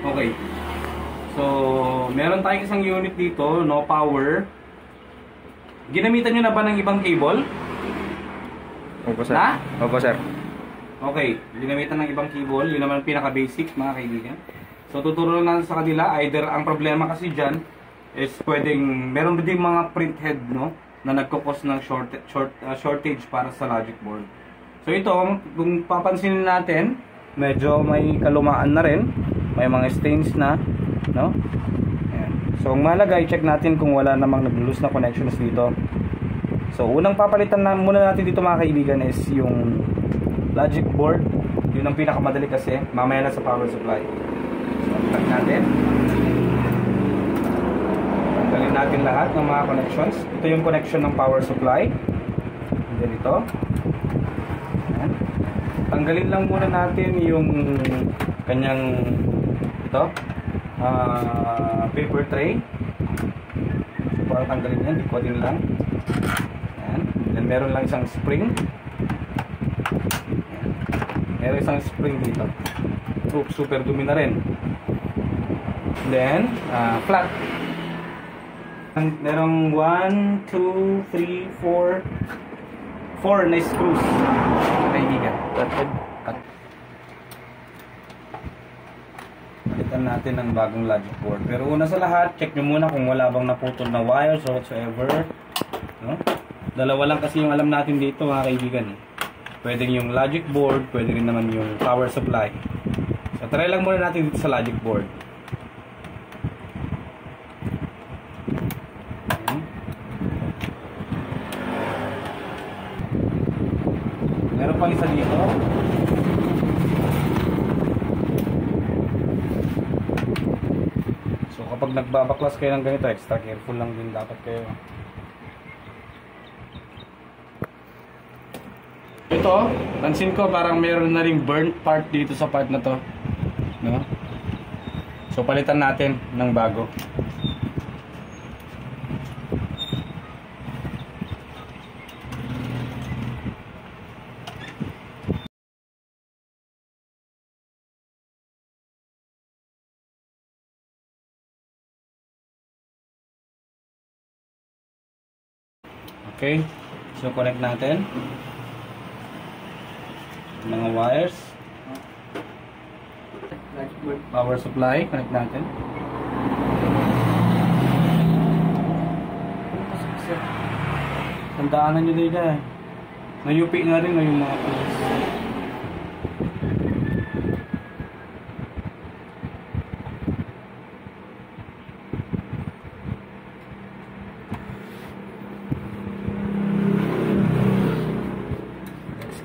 Okay. So, meron tayong isang unit dito, no power. Ginamitan nyo na ba ng ibang cable? Opo, sir. Na? Opo, sir. Okay, ginamitan ng ibang cable. Yun naman pinaka-basic, mga kaibigan. So, tuturo lang natin sa kanila. Either, ang problema kasi dyan is pwedeng, meron din mga printhead, no? Na nagkukos ng shortage para sa logic board. So, ito, kung papansinin natin, medyo may kalumaan na rin. May mga stains na, no? Ayan. So, ang mahalaga, i-check natin kung wala namang nag-loose na connections dito. So, unang papalitan na muna natin dito, mga kaibigan, is yung logic board. Yun ang pinakamadali kasi. Mamaya na sa power supply. So, unplug natin. Tanggalin natin lahat ng mga connections. Ito yung connection ng power supply. Ganito. Ayan. Tanggalin lang muna natin yung kanyang ito paper tray. So, para tanggalin yan, dikwatin lang. Ayan. Then meron lang isang spring. Ayan. Meron isang spring dito. Oops, super dumi na rin. Then flat. Merong 1, 2, 3, 4 na screws, kaibigan. Palitan natin ng bagong logic board. Pero una sa lahat, check nyo muna kung wala bang naputol na wires or whatsoever, no? Dalawa lang kasi yung alam natin dito, mga kaibigan. Pwedeng yung logic board, pwede rin naman yung power supply. So try lang muna natin dito sa logic board. Meron pang isa dito. So kapag nagbabaklas kayo ng ganito, extra careful lang din dapat kayo. Ito, pansin ko parang meron na ring burnt part dito sa part na to, no? So palitan natin ng bago. Okay, so connect natin mga wires, power supply, connect natin. Tandaanan nyo din dyan, nayupi nga rin na yung mga pulse.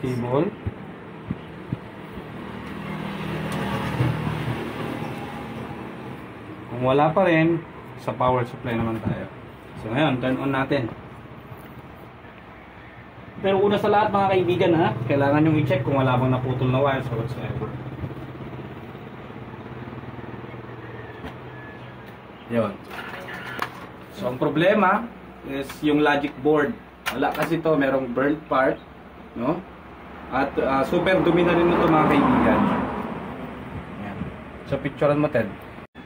Cable. Kung wala pa rin, sa power supply naman tayo. So ngayon, turn on natin. Pero una sa lahat, mga kaibigan, ha, kailangan nyo i-check kung wala bang naputol na wires or whatsoever. Yun. So ang problema is yung logic board. Wala kasi to, merong burnt part, no? At super dumi na rin ito, mga kaibigan. Ayan. So picturean mo, Ted.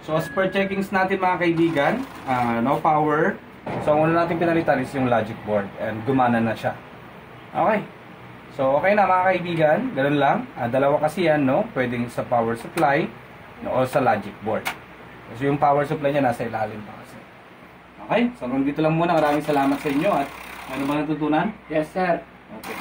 So as per checkings natin, mga kaibigan, no power. So ang una natin pinalitan is yung logic board and gumana na siya. Okay. So okay na, mga kaibigan. Ganun lang. Dalawa kasi yan, no? Pwedeng sa power supply, no, o sa logic board. Kasi yung power supply niya nasa ilalim pa kasi. Okay. So hanggang dito lang muna. Maraming salamat sa inyo. At ano ba natutunan? Yes, sir. Okay.